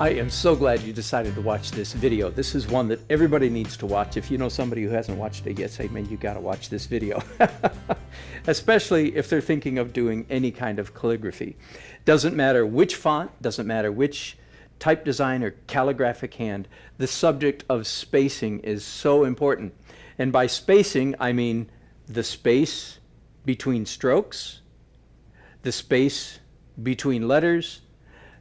I am so glad you decided to watch this video. This is one that everybody needs to watch. If you know somebody who hasn't watched it yet, say, man, you got to watch this video. Especially if they're thinking of doing any kind of calligraphy. Doesn't matter which font, doesn't matter which type design or calligraphic hand, the subject of spacing is so important. And by spacing, I mean the space between strokes, the space between letters,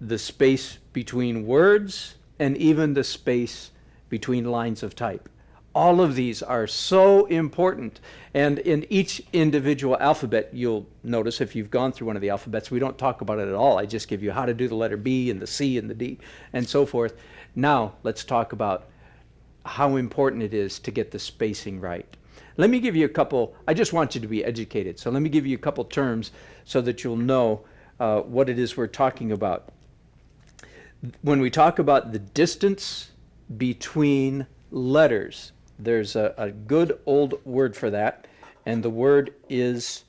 the space between words, and even the space between lines of type. All of these are so important. And in each individual alphabet, you'll notice if you've gone through one of the alphabets, we don't talk about it at all. I just give you how to do the letter B and the C and the D and so forth. Now let's talk about how important it is to get the spacing right. Let me give you a couple, I just want you to be educated. So let me give you a couple terms so that you'll know what it is we're talking about. When we talk about the distance between letters, there's a good old word for that, and the word is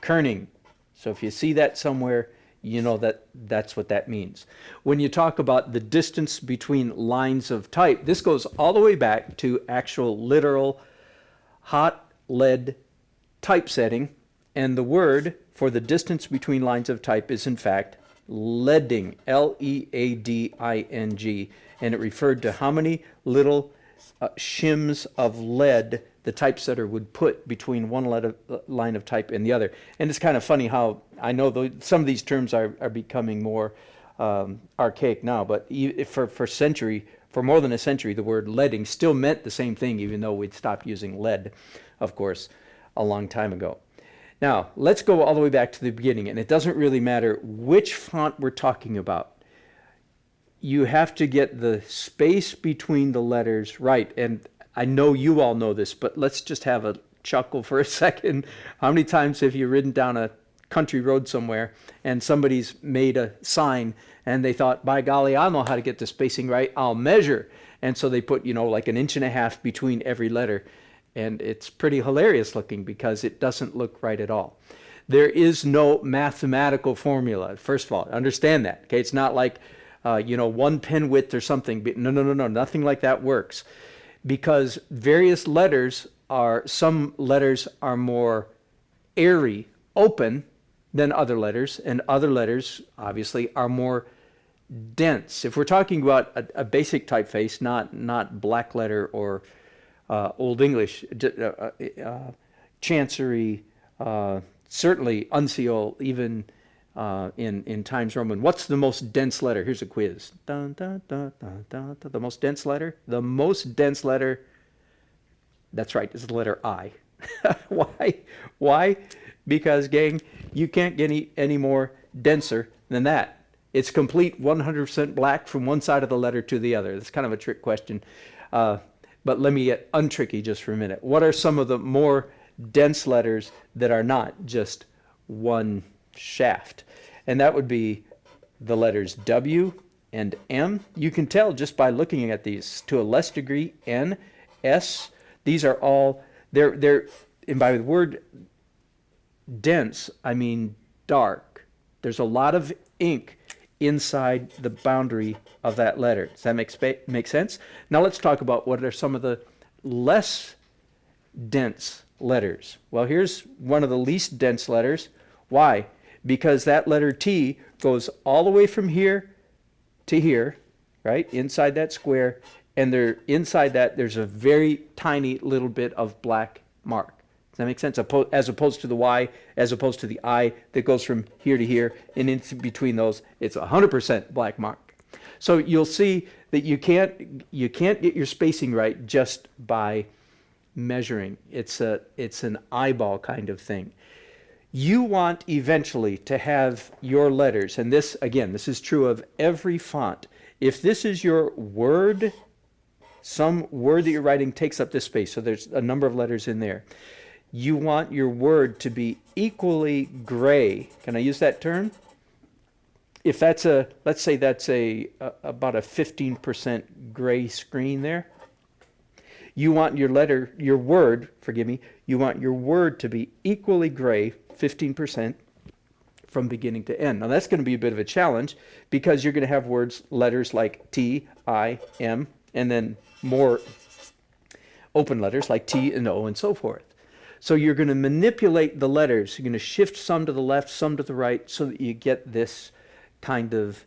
kerning. So if you see that somewhere, you know that that's what that means. When you talk about the distance between lines of type, this goes all the way back to actual literal hot lead typesetting, and the word for the distance between lines of type is in fact leading, L-E-A-D-I-N-G, and it referred to how many little shims of lead the typesetter would put between one line of type and the other. And it's kind of funny how I know some of these terms are becoming more archaic now, but for more than a century, the word leading still meant the same thing, even though we'd stopped using lead, of course, a long time ago. Now, let's go all the way back to the beginning, and it doesn't really matter which font we're talking about. You have to get the space between the letters right, and I know you all know this, but let's just have a chuckle for a second. How many times have you ridden down a country road somewhere and somebody's made a sign and they thought, by golly, I know how to get the spacing right, I'll measure. And so they put, like 1.5 inches between every letter. And it's pretty hilarious looking because it doesn't look right at all. There is no mathematical formula. First of all, understand that. Okay, it's not like one pen width or something. No, nothing like that works, because various letters some letters are more airy, open than other letters, and other letters obviously are more dense. If we're talking about a basic typeface, not black letter or Old English, Chancery, certainly Uncial, even in Times Roman. What's the most dense letter? Here's a quiz. Dun, dun, dun, dun, dun, dun. The most dense letter? The most dense letter, that's right, is the letter I. Why? Because, gang, you can't get any more denser than that. It's complete 100% black from one side of the letter to the other. That's kind of a trick question. But let me get untricky just for a minute. What are some of the more dense letters that are not just one shaft? And that would be the letters W and M. You can tell just by looking at these. To a less degree, N, S. These are all, and by the word dense, I mean dark. There's a lot of ink inside the boundary of that letter. Does that make sense? Now let's talk about what are some of the less dense letters. Well, here's one of the least dense letters. Why? Because that letter T goes all the way from here to here, right? Inside that square, and inside that there's a very tiny little bit of black mark. Does that make sense? As opposed to the Y, as opposed to the I that goes from here to here, and in between those, it's 100% black mark. So you'll see that you can't get your spacing right just by measuring. It's an eyeball kind of thing. You want eventually to have your letters, and this is true of every font. If this is your word, some word that you're writing takes up this space, so there's a number of letters in there. You want your word to be equally gray. Can I use that term? If that's let's say that's about a 15% gray screen there. You want you want your word to be equally gray, 15%, from beginning to end. Now that's going to be a bit of a challenge because you're going to have letters like T, I, M, and then more open letters like T and O and so forth. So you're going to manipulate the letters. You're going to shift some to the left, some to the right, so that you get this kind of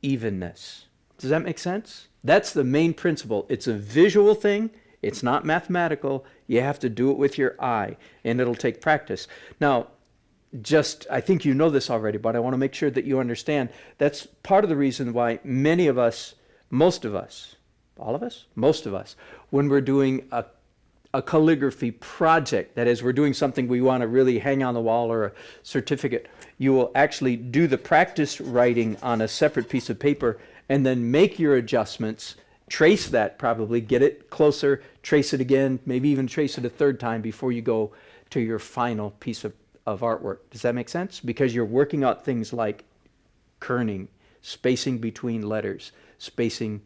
evenness. Does that make sense? That's the main principle. It's a visual thing. It's not mathematical. You have to do it with your eye, and it'll take practice. Now, I think you know this already, but I want to make sure that you understand that's part of the reason why many of us, most of us, all of us, most of us, when we're doing a calligraphy project, that is, we're doing something we want to really hang on the wall or a certificate, you will actually do the practice writing on a separate piece of paper and then make your adjustments, trace that probably, get it closer, trace it again, maybe even trace it a third time before you go to your final piece of artwork. Does that make sense? Because you're working out things like kerning, spacing between letters, spacing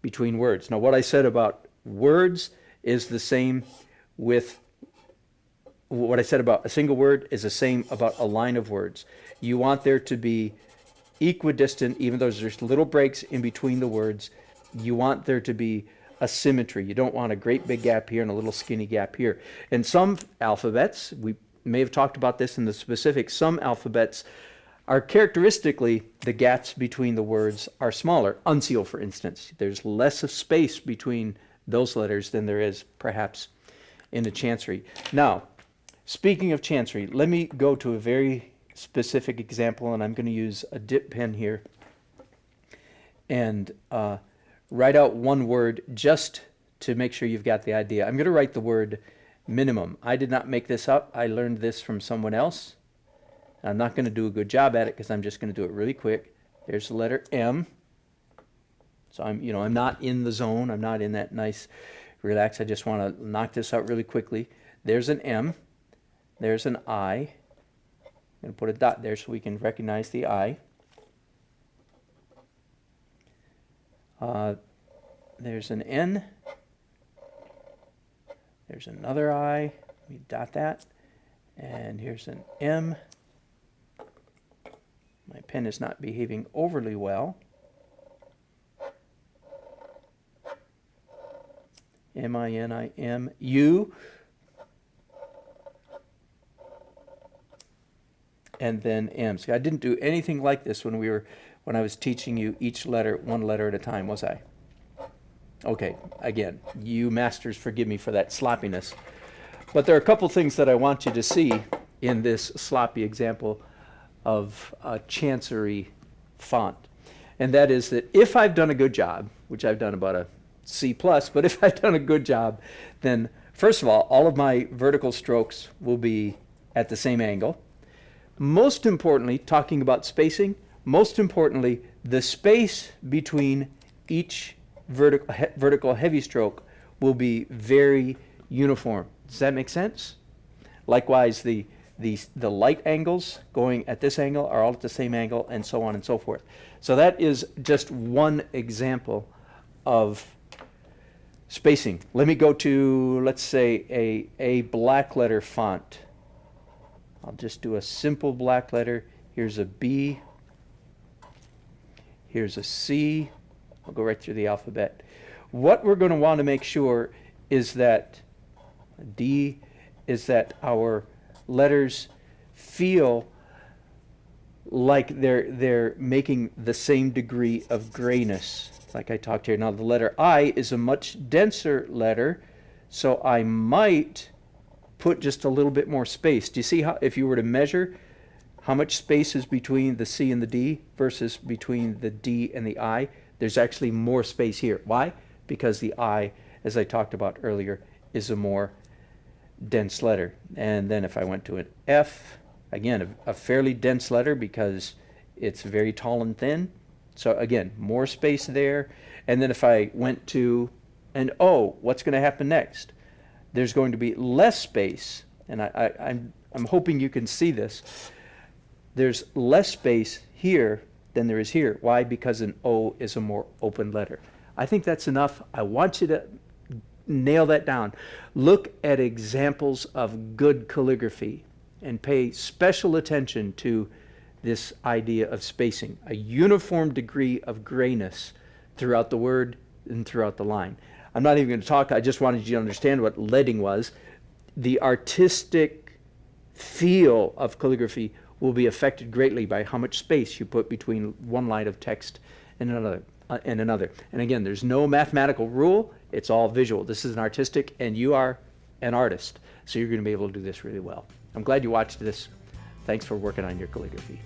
between words. Now, what I said about words is the same with what I said about a single word is the same about a line of words. You want there to be equidistant, even though there's little breaks in between the words. You want there to be a symmetry. You don't want a great big gap here and a little skinny gap here. And some alphabets, we may have talked about this in the specifics, some alphabets are characteristically, the gaps between the words are smaller. Unseal, for instance. There's less of space between those letters than there is perhaps in a chancery. Now, speaking of chancery, let me go to a very specific example, and I'm going to use a dip pen here and write out one word just to make sure you've got the idea. I'm going to write the word minimum. I did not make this up. I learned this from someone else. I'm not going to do a good job at it because I'm just going to do it really quick. There's the letter M. So I'm not in the zone. I'm not in that nice relax. I just want to knock this out really quickly. There's an M. There's an I. I'm going to put a dot there so we can recognize the I. There's an N. There's another I. Let me dot that. And here's an M. My pen is not behaving overly well. M-I-N-I-M-U. And then M. See, I didn't do anything like this when I was teaching you each letter, one letter at a time, was I? Okay, again, you masters forgive me for that sloppiness. But there are a couple things that I want you to see in this sloppy example of a chancery font. And that is that if I've done a good job, which I've done about a C+, but if I've done a good job, then first of all of my vertical strokes will be at the same angle. Most importantly, talking about spacing, most importantly, the space between each vertical heavy stroke will be very uniform. Does that make sense? Likewise, the light angles going at this angle are all at the same angle, and so on and so forth. So that is just one example of spacing. Let me go to, let's say, a black letter font. I'll just do a simple black letter. Here's a B. Here's a C. I'll go right through the alphabet. What we're going to want to make sure is that D is that our letters feel like they're making the same degree of grayness, like I talked here. Now the letter I is a much denser letter, so I might put just a little bit more space. Do you see how, if you were to measure how much space is between the C and the D versus between the D and the I, there's actually more space here. Why? Because the I, as I talked about earlier, is a more dense letter. And then if I went to an F, again, a fairly dense letter because it's very tall and thin. So again, more space there. And then if I went to an O, what's going to happen next? There's going to be less space, and I'm hoping you can see this. There's less space here than there is here. Why? Because an O is a more open letter. I think that's enough. I want you to nail that down. Look at examples of good calligraphy and pay special attention to this idea of spacing, a uniform degree of grayness throughout the word and throughout the line. I'm not even going to talk, I just wanted you to understand what leading was. The artistic feel of calligraphy will be affected greatly by how much space you put between one line of text and another. And again, there's no mathematical rule, it's all visual. This is an artistic, and you are an artist, so you're going to be able to do this really well. I'm glad you watched this. Thanks for working on your calligraphy.